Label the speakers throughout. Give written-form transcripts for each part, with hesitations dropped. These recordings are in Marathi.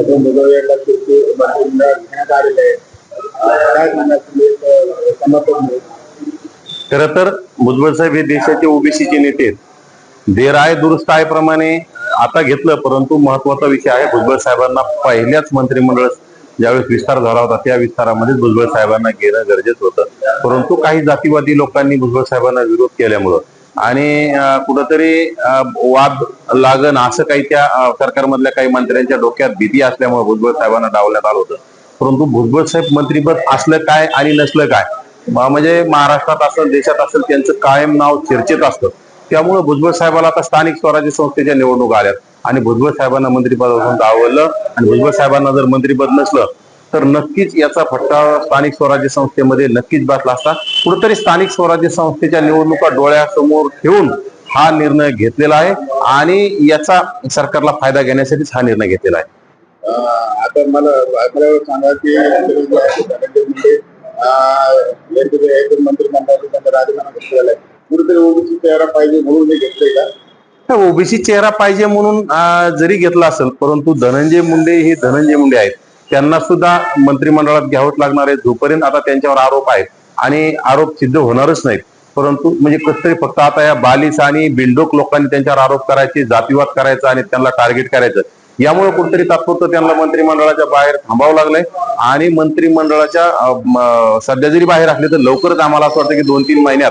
Speaker 1: मुदवेळला तुमची मंत्रिमंडळ घेण्यात आलेले आहे. काय सांगणार तुम्ही समर्थन मिळेल?
Speaker 2: खरं तर भुजबळ साहेब हे देशाचे ओबीसीचे नेते आहेत. देर आहे दुरुस्त आहे प्रमाणे आता घेतलं, परंतु महत्वाचा विषय आहे भुजबळ साहेबांना पहिल्याच मंत्रिमंडळ ज्यावेळेस विस्तार झाला होता त्या विस्तारामध्ये भुजबळ साहेबांना घेणं गरजेचं होतं. परंतु काही जातीवादी लोकांनी भुजबळ साहेबांना विरोध केल्यामुळं आणि कुठंतरी वाद लागण असं काही त्या सरकारमधल्या काही मंत्र्यांच्या डोक्यात भीती असल्यामुळे भुजबळ साहेबांना डावलण्यात आलं होतं. परंतु भुजबळ साहेब मंत्रिपद असलं काय आणि नसलं काय म्हणजे महाराष्ट्रात असेल देशात असेल त्यांचं कायम नाव चर्चेत असतं. त्यामुळे भुजबळ साहेबाला आता स्थानिक स्वराज्य संस्थेच्या निवडणूक आल्यात आणि भुजबळ साहेबांना मंत्रिपदापासून डावललं आणि भुजबळ साहेबांना जर मंत्रिपद नसलं तर नक्कीच याचा फटका स्थानिक स्वराज्य संस्थेमध्ये नक्कीच बसला असता. कुठेतरी स्थानिक स्वराज्य संस्थेच्या निवडणुका डोळ्यासमोर ठेवून हा निर्णय घेतलेला आहे आणि याचा सरकारला फायदा घेण्यासाठीच हा निर्णय घेतलेला आहे.
Speaker 1: आता मला सांगा की मंत्रिमंडळाचा राजीनामा केलाय, कुठेतरी ओबीसी चेहरा पाहिजे म्हणून घेतलंय का?
Speaker 2: ओबीसी चेहरा पाहिजे म्हणून जरी घेतला असेल, परंतु धनंजय मुंडे हे धनंजय मुंडे आहेत, त्यांना सुद्धा मंत्रिमंडळात घ्यावंच लागणार आहे. जोपर्यंत आता त्यांच्यावर आरोप आहेत आणि आरोप सिद्ध होणारच नाहीत, परंतु म्हणजे कसतरी फक्त आता या बालिस आणि बिंडोक लोकांनी त्यांच्यावर आरोप करायचे, जातीवाद करायचा आणि त्यांना टार्गेट करायचं, यामुळे कुठेतरी तात्पुरतं त्यांना मंत्रिमंडळाच्या बाहेर थांबावं लागलंय. आणि मंत्रिमंडळाच्या सध्या जरी बाहेर असले तर लवकरच आम्हाला असं वाटतं की 2-3 महिन्यात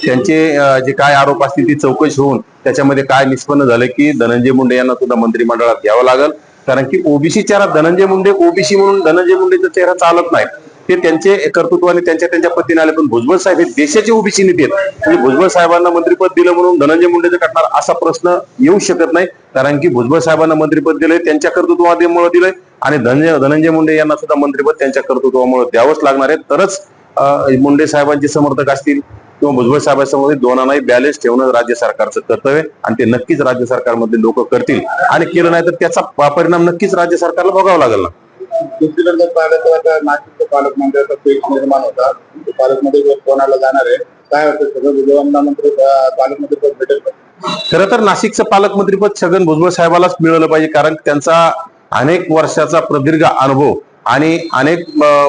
Speaker 2: त्यांचे जे काय आरोप असतील ती चौकशी होऊन त्याच्यामध्ये काय निष्पन्न झालं की धनंजय मुंडे यांना सुद्धा मंत्रिमंडळात घ्यावं लागेल. कारण की ओबीसी चेहरा धनंजय मुंडे ओबीसी म्हणून धनंजय मुंडेचा चेहरा चालत नाही, ते त्यांचे कर्तृत्वाने त्यांच्या पद्धतीने आले. पण भुजबळ साहेब हे देशाचे ओबीसी नेते आहेत, म्हणजे भुजबळ साहेबांना मंत्रिपद दिलं म्हणून धनंजय मुंडेचं कटणार असा प्रश्न येऊ शकत नाही. कारण की भुजबळ साहेबांना मंत्रिपद दिलंय त्यांच्या कर्तृत्वामुळे दिलंय आणि धनंजय मुंडे यांना सुद्धा मंत्रिपद त्यांच्या कर्तृत्वामुळे द्यावंच लागणार आहे. तरच मुंडे साहेबांचे समर्थक असतील किंवा भुजबळ साहेबांसमोर दोनांनाही बॅलन्स ठेवणं राज्य सरकारचं कर्तव्य आणि ते नक्कीच राज्य सरकारमधले लोक करतील आणि केलं नाही तर त्याचा परिणाम नक्कीच राज्य सरकारला भोगावा लागेल ना.
Speaker 1: दुसरीकडे पाहिलं तर आता नाशिकच्या पालकमंत्र्याचा पेच निर्माण होता, पालकमंत्री कोणाला जाणार आहे काय होतं, सगळं विद्यमान मंत्री पालकमंत्रीपद भेटेल?
Speaker 2: खरं तर नाशिकचं पालकमंत्रीपद छगन भुजबळ साहेबालाच मिळवलं पाहिजे, कारण त्यांचा अनेक वर्षाचा प्रदीर्घ अनुभव आणि अनेक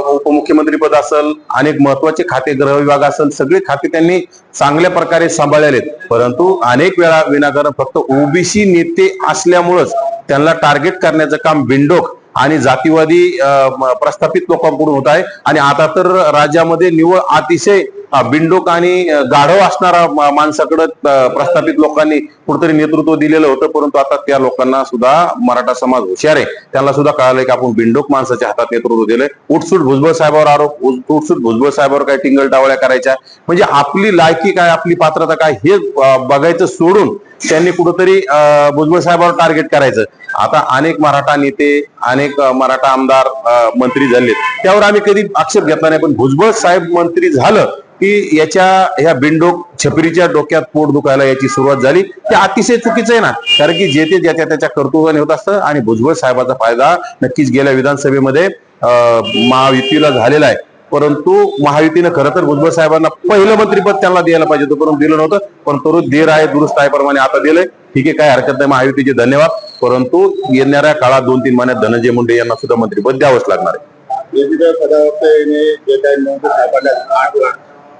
Speaker 2: उपमुख्यमंत्रीपद असेल, अनेक महत्वाचे खाते गृह विभाग असेल, सगळे खाते त्यांनी चांगल्या प्रकारे सांभाळलेले. परंतु अनेक वेळा विनाकारण फक्त ओबीसी नेते असल्यामुळेच त्यांना टार्गेट करण्याचं काम बिंडोक आणि जातीवादी प्रस्थापित लोकांकडून होत आहे. आणि आता तर राज्यामध्ये निव्वळ अतिशय बिंडोक आणि गाढव असणारा माणसाकडे प्रस्थापित लोकांनी कुठेतरी नेतृत्व दिलेलं होतं. परंतु आता त्या लोकांना सुद्धा मराठा समाज हुशार आहे, त्यांना सुद्धा कळालंय की आपण बिंडोक माणसाच्या हातात नेतृत्व दिलंय. उठसूट भुजबळ साहेबावर आरोप, उठसूट भुजबळ साहेबावर काय टिंगल टावळ्या करायच्या, म्हणजे आपली लायकी काय आपली पात्रता काय हे बघायचं सोडून त्यांनी कुठंतरी भुजबळ साहेबावर टार्गेट करायचं. आता अनेक मराठा नेते अनेक मराठा आमदार मंत्री झाले, त्यावर आम्ही कधी आक्षेप घेतला नाही. पण भुजबळ साहेब मंत्री झालं की ह्या बिंडोक छपरीच्या डोक्यात पोट दुखायला याची सुरुवात झाली. ते अतिशय चुकीचं आहे ना, कारण की जे ते त्याच्या कर्तृत्वाने होत असतं आणि भुजबळ साहेबाचा फायदा नक्कीच गेल्या विधानसभेमध्ये महायुतीला झालेला आहे. परंतु महायुतीनं खरं तर भुजबळ साहेबांना पहिलं मंत्रिपद त्यांना द्यायला पाहिजे होतं, परंतु दिलं नव्हतं. पण तो देर आहे दुरुस्त आहे प्रमाणे आता दिलंय, ठीक आहे, काय हरकत नाही, महायुतीचे धन्यवाद. परंतु येणाऱ्या काळात 2-3 महिन्यात धनंजय मुंडे यांना सुद्धा मंत्रिपद द्यावंच लागणार आहे.
Speaker 1: जे काही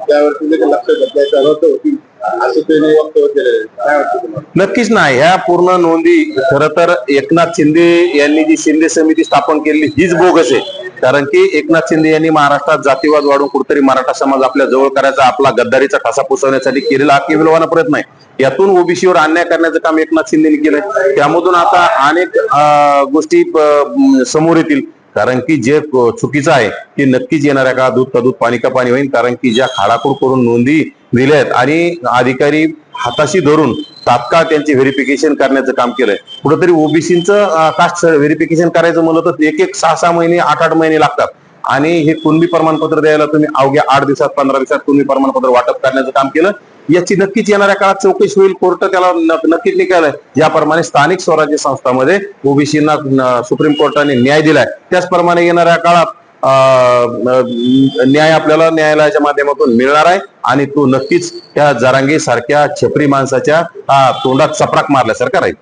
Speaker 1: त्यावरती लक्ष घातल्याचं होती असं त्यांनी वक्तव्य केलेलं आहे, काय वाटतं तुम्हाला?
Speaker 2: नक्कीच नाही, ह्या पूर्ण नोंदी खरं तर एकनाथ शिंदे यांनी जी शिंदे समिती स्थापन केली हीच बोगस आहे. कारण की एकनाथ शिंदे यांनी महाराष्ट्रात जातीवाद वाढून कुठेतरी मराठा समाज आपल्या जवळ करायचा, आपला गद्दारीचा ठसा पुसवण्यासाठी केलेला हा केविलवाना प्रयत्न आहे. यातून ओबीसीवर अन्याय करण्याचं काम एकनाथ शिंदेने केलंय. त्यामधून आता अनेक गोष्टी समोर येतील, कारण की जे चुकीचं आहे ते नक्कीच येणाऱ्या काळात दूध का दूध पाणी का पाणी होईल. कारण की ज्या खाडाखोड करून नोंदी दिल्या आहेत आणि अधिकारी हाताशी धरून तात्काळ त्यांचे व्हेरिफिकेशन करण्याचं काम केलंय. कुठेतरी ओबीसीचं कास्ट व्हेरिफिकेशन करायचं म्हणलं तर 6-6 महिने 8-8 महिने लागतात आणि हे कुणबी प्रमाणपत्र द्यायला तुम्ही अवघ्या 8 दिवसात 15 दिवसात कुणबी प्रमाणपत्र वाटप करण्याचं काम केलं. याची नक्कीच येणाऱ्या काळात चौकशी होईल, कोर्ट त्याला नक्कीच निकाल आहे. ज्याप्रमाणे स्थानिक स्वराज्य संस्थांमध्ये ओबीसींना सुप्रीम कोर्टाने न्याय दिलाय त्याचप्रमाणे येणाऱ्या काळात न्याय आपल्याला न्यायालयाच्या माध्यमातून मिळणार आहे आणि तो नक्कीच त्या जरांगे सारख्या छपरी माणसाच्या तोंडात चपराक मारल्यासारखा राहील.